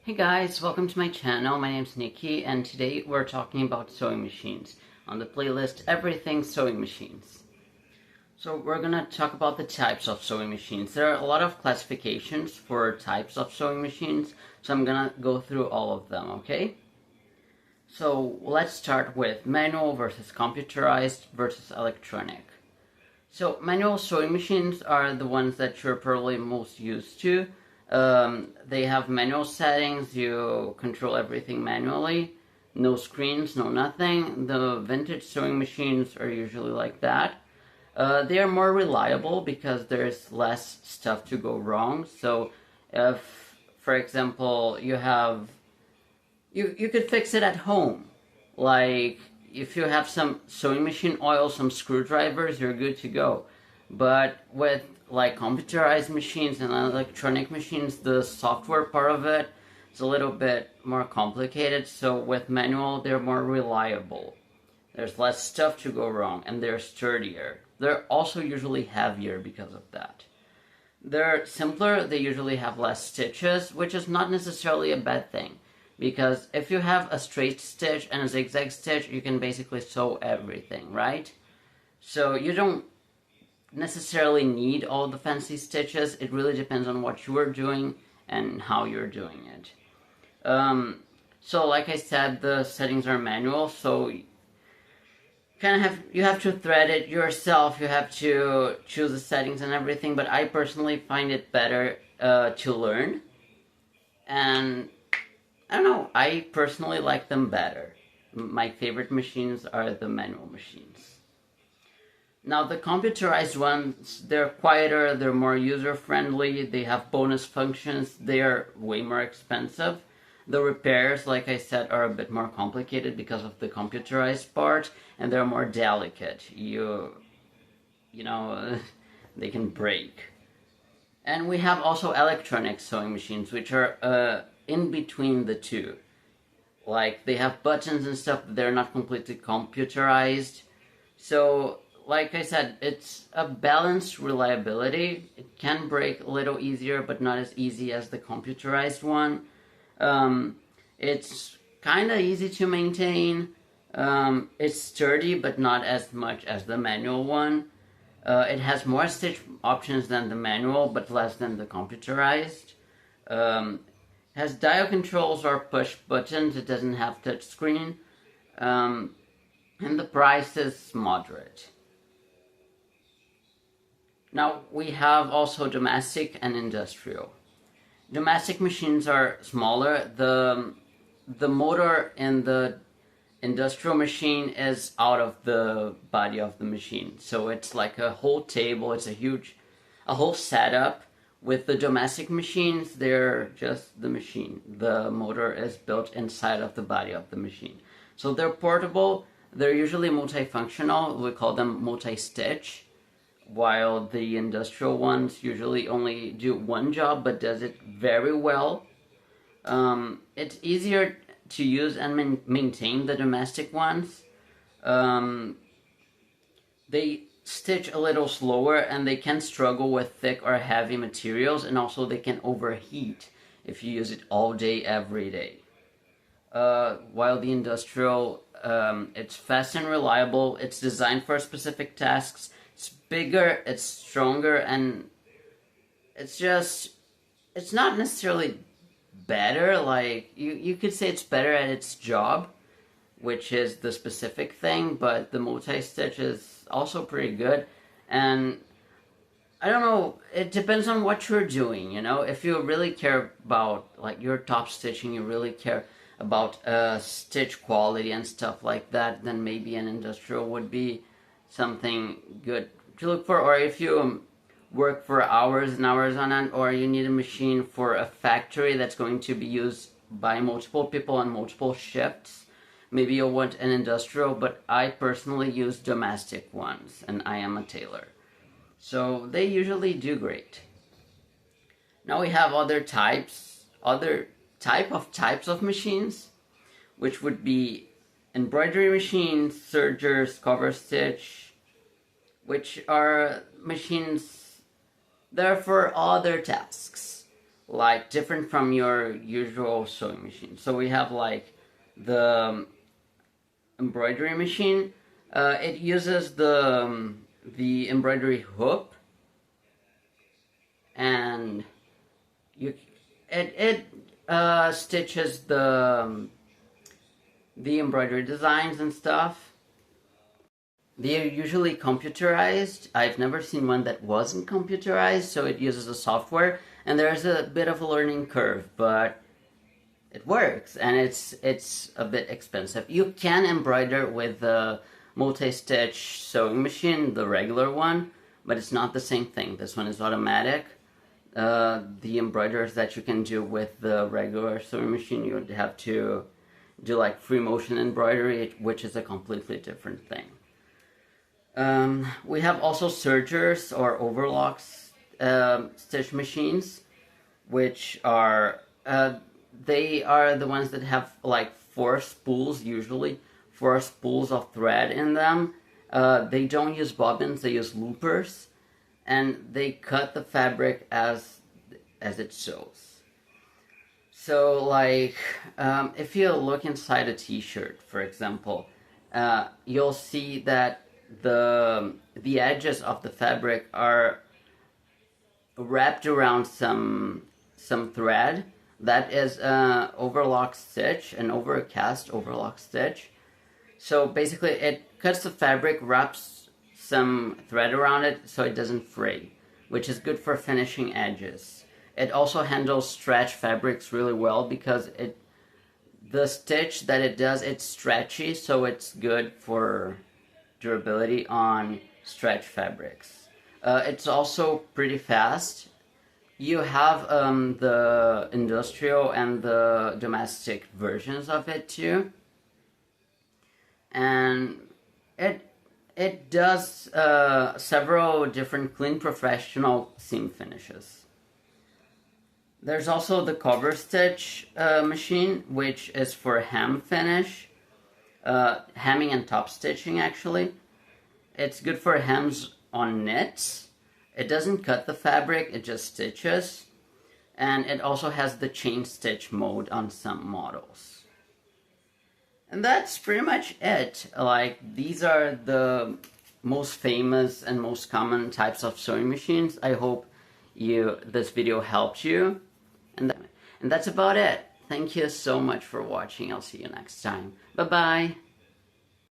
Hey guys, welcome to my channel. My name's Nikki and today we're talking about sewing machines. On the playlist, everything sewing machines. So we're gonna talk about the types of sewing machines. There are a lot of classifications for types of sewing machines, so I'm gonna go through all of them, okay? So let's start with manual versus computerized versus electronic. So manual sewing machines are the ones that you're probably most used to. They have manual settings, you control everything manually, no screens, no nothing. The vintage sewing machines are usually like that. They are more reliable because there's less stuff to go wrong. So if, for example, you could fix it at home. Like, if you have some sewing machine oil, some screwdrivers, you're good to go. But with like computerized machines and electronic machines, the software part of it is a little bit more complicated. So with manual, they're more reliable. There's less stuff to go wrong and they're sturdier. They're also usually heavier because of that. They're simpler, they usually have less stitches, which is not necessarily a bad thing. Because if you have a straight stitch and a zigzag stitch, you can basically sew everything, right? So you don't necessarily need all the fancy stitches. It really depends on what you are doing and how you're doing it. So like I said, the settings are manual, so you have to thread it yourself. You have to choose the settings and everything, but I personally find it better to learn. And I don't know, I personally like them better. My favorite machines are the manual machines. Now the computerized ones, they're quieter, they're more user-friendly, they have bonus functions, they're way more expensive. The repairs, like I said, are a bit more complicated because of the computerized part, and they're more delicate. You know, they can break. And we have also electronic sewing machines, which are in between the two. Like, they have buttons and stuff, but they're not completely computerized. So, like I said, it's a balanced reliability. It can break a little easier, but not as easy as the computerized one. It's kind of easy to maintain. It's sturdy, but not as much as the manual one. It has more stitch options than the manual, but less than the computerized. Has dial controls or push buttons. It doesn't have touch screen. And the price is moderate. Now we have also domestic and industrial. Domestic machines are smaller. The motor in the industrial machine is out of the body of the machine. So it's like a whole table, it's a whole setup. With the domestic machines, they're just the machine. The motor is built inside of the body of the machine. So they're portable, they're usually multifunctional, we call them multi-stitch. While the industrial ones usually only do one job, but does it very well. It's easier to use and maintain the domestic ones. They stitch a little slower and they can struggle with thick or heavy materials, and also they can overheat if you use it all day, every day. While the industrial, it's fast and reliable, it's designed for specific tasks. It's bigger, it's stronger, and it's not necessarily better. Like, you could say it's better at its job, which is the specific thing, but the multi-stitch is also pretty good. And I don't know, it depends on what you're doing, you know? If you really care about, like, your top stitching, you really care about stitch quality and stuff like that, then maybe an industrial would be something good to look for. Or if you work for hours and hours on end, or you need a machine for a factory that's going to be used by multiple people on multiple shifts, maybe you'll want an industrial, but I personally use domestic ones, and I am a tailor. So they usually do great. Now we have other types of machines, which would be embroidery machines, sergers, cover stitch, which are machines there for other tasks. like different from your usual sewing machine. So we have like the embroidery machine. It uses the embroidery hook, and you it stitches the embroidery designs and stuff. They are usually computerized. I've never seen one that wasn't computerized, so it uses a software, and there's a bit of a learning curve, but it works, and it's a bit expensive. You can embroider with the multi-stitch sewing machine, the regular one, but it's not the same thing. This one is automatic. The embroideries that you can do with the regular sewing machine, you would have to do like free motion embroidery, which is a completely different thing. We have also sergers or overlocks stitch machines, which are they are the ones that have like 4 spools, usually 4 spools of thread in them. They don't use bobbins, they use loopers, and they cut the fabric as it sews. So like if you look inside a t-shirt, for example, you'll see that the edges of the fabric are wrapped around some thread that is an overlock stitch, an overcast overlock stitch. So basically it cuts the fabric, wraps some thread around it so it doesn't fray, which is good for finishing edges. It also handles stretch fabrics really well because the stitch that it does, it's stretchy, so it's good for durability on stretch fabrics. It's also pretty fast. You have the industrial and the domestic versions of it too, and it does several different clean professional seam finishes. There's also the cover stitch machine, which is for hem finish, hemming and top stitching actually. It's good for hems on knits. It doesn't cut the fabric, it just stitches. And it also has the chain stitch mode on some models. And that's pretty much it. Like, these are the most famous and most common types of sewing machines. I hope this video helped you. And that's about it. Thank you so much for watching. I'll see you next time. Bye-bye.